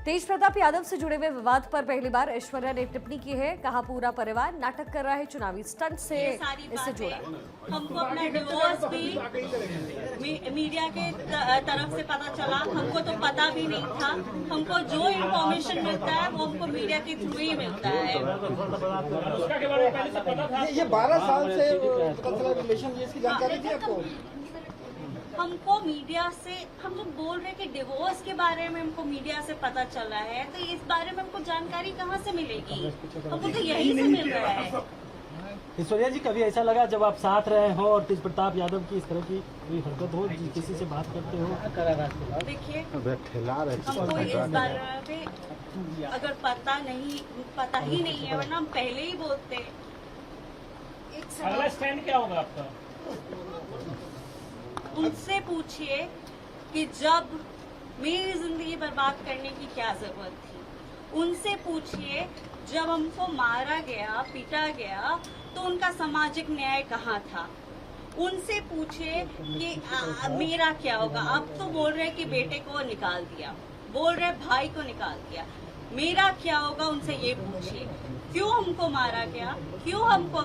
तेज प्रताप यादव से जुड़े हुए विवाद पर पहली बार ऐश्वर्या ने टिप्पणी की है। कहा पूरा परिवार नाटक कर रहा है, चुनावी स्टंट से इससे जुड़ा। हमको अपना डिवोर्स भी मीडिया के तरफ से पता चला, हमको तो पता भी नहीं था। हमको जो इन्फॉर्मेशन मिलता है वो हमको मीडिया के थ्रू ही मिलता है। ये 12 साल से रिलेशन, इसकी जानकारी थी आपको? हमको मीडिया से, हम जो बोल रहे हैं कि डिवोर्स के बारे में हमको मीडिया से पता चला है, तो इस बारे में हमको जानकारी कहाँ से मिलेगी? हमको तो यही से मिल रहा है। ऐश्वर्या जी, कभी ऐसा लगा जब आप साथ रहे हो और तेज प्रताप यादव की इस तरह की हरकत हो, किसी से बात करते हो? देखिए, हमको इस बारे में अगर पता ही नहीं है, वरना हम पहले ही बोलते। अगला स्टैंड क्या होगा आपका? उनसे पूछिए कि जब मेरी जिंदगी बर्बाद करने की क्या जरूरत थी। उनसे पूछिए जब हमको मारा गया, पीटा गया, तो उनका सामाजिक न्याय कहाँ था। उनसे पूछिए कि मेरा क्या होगा। अब तो बोल रहे कि बेटे को निकाल दिया, बोल रहे भाई को निकाल दिया, मेरा क्या होगा? उनसे ये पूछिए क्यों हमको मारा गया, क्यों हमको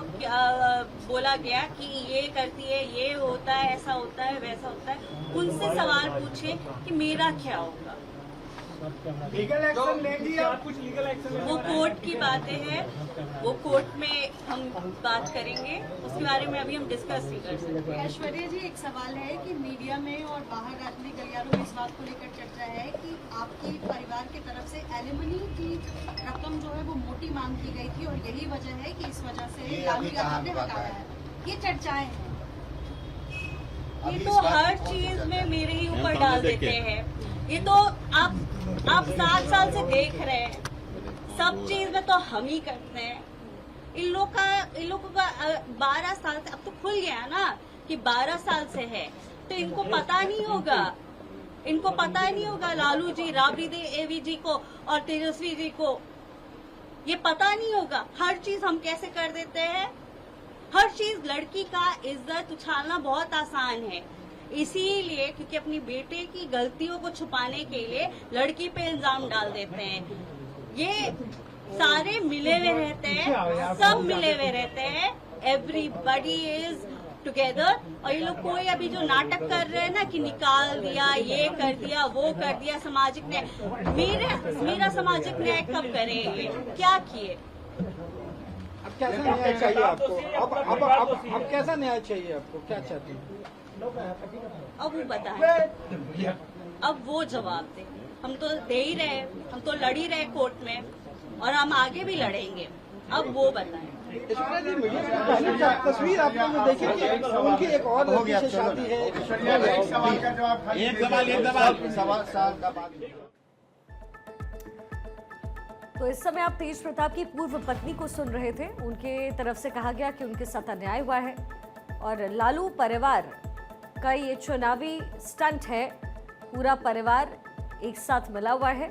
बोला गया कि ये करती है, ये होता है, ऐसा होता है, वैसा होता है। उनसे सवाल पूछे कि मेरा क्या होगा। लीगल एक्शन लेंगी आप? कुछ लीगल एक्शन? वो कोर्ट की बातें हैं, वो कोर्ट में हम बात करेंगे, उसके बारे में अभी हम डिस्कस नहीं कर सकते। ऐश्वर्या जी, एक सवाल है कि मीडिया में और बाहर राजनीतिक गलियारों में इस बात को लेकर चर्चा है कि आपकी परिवार की तरफ से एलिमनी की रकम जो है वो मोटी मांग की गई थी और यही वजह है कि इस वजह से लालू यादव ने हटाया है। ये चर्चाएं हैं। ये तो हर चीज में मेरे ही ऊपर डाल देते हैं। ये तो आप 7 साल से देख रहे हैं, सब चीज में तो हम ही करते हैं। इन लोगों का 12 साल से, अब तो खुल गया ना कि 12 साल से है, तो इनको पता नहीं होगा। इनको पता नहीं होगा लालू जी, राबड़ी देवी जी को और तेजस्वी जी को ये पता नहीं होगा। हर चीज हम कैसे कर देते हैं। हर चीज, लड़की का इज्जत उछालना बहुत आसान है, इसीलिए क्योंकि अपनी बेटे की गलतियों को छुपाने के लिए लड़की पे इल्जाम डाल देते हैं। ये सारे मिले हुए रहते हैं, सब मिले हुए रहते हैं। Everybody is together. और ये लोग कोई अभी जो नाटक कर रहे हैं ना कि निकाल दिया, ये कर दिया, वो कर दिया, सामाजिक न्याय। मेरा सामाजिक न्याय कब करेंगे? क्या किए? अब कैसा न्याय चाहिए आपको? अब कैसा न्याय चाहिए आपको? क्या चाहती हैं? अब वो बताए, अब वो जवाब दे। हम तो दे ही रहे, हम तो लड़ ही रहे कोर्ट में और हम आगे भी लड़ेंगे। अब वो बताएं। तस्वीर आपने जो देखी कि उनकी एक और लड़की से शादी है। एक सवाल का जवाब, एक सवाल का बाद। तो इस समय आप तेज प्रताप की पूर्व पत्नी को सुन रहे थे। उनके तरफ से कहा गया कि उनके साथ अन्याय हुआ है और लालू परिवार का ये चुनावी स्टंट है। पूरा परिवार एक साथ मिला हुआ है।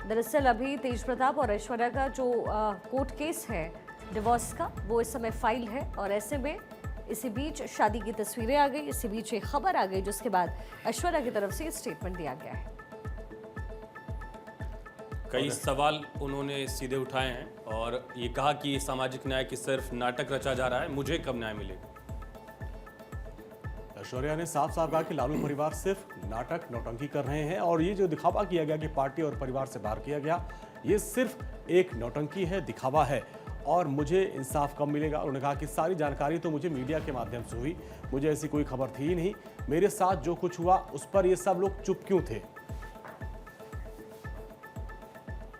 दरअसल अभी तेज प्रताप और ऐश्वर्या का जो कोर्ट केस है डिवोर्स का, वो इस समय फाइल है और ऐसे में इसी बीच शादी की तस्वीरें आ गई, इसी बीच एक खबर आ गई, जिसके बाद ऐश्वर्या की तरफ से स्टेटमेंट दिया गया है। कई सवाल उन्होंने सीधे उठाए हैं और ये कहा कि सामाजिक न्याय की सिर्फ नाटक रचा जा रहा है, मुझे कब न्याय मिलेगा। ऐश्वर्या ने साफ साफ कहा कि लालू परिवार सिर्फ नाटक नौटंकी कर रहे हैं और ये जो दिखावा किया गया कि पार्टी और परिवार से बाहर किया गया, ये सिर्फ एक नौटंकी है, दिखावा है और मुझे इंसाफ कब मिलेगा। उन्होंने कहा कि सारी जानकारी तो मुझे मीडिया के माध्यम से हुई, मुझे ऐसी कोई खबर थी ही नहीं। मेरे साथ जो कुछ हुआ उस पर ये सब लोग चुप क्यों थे।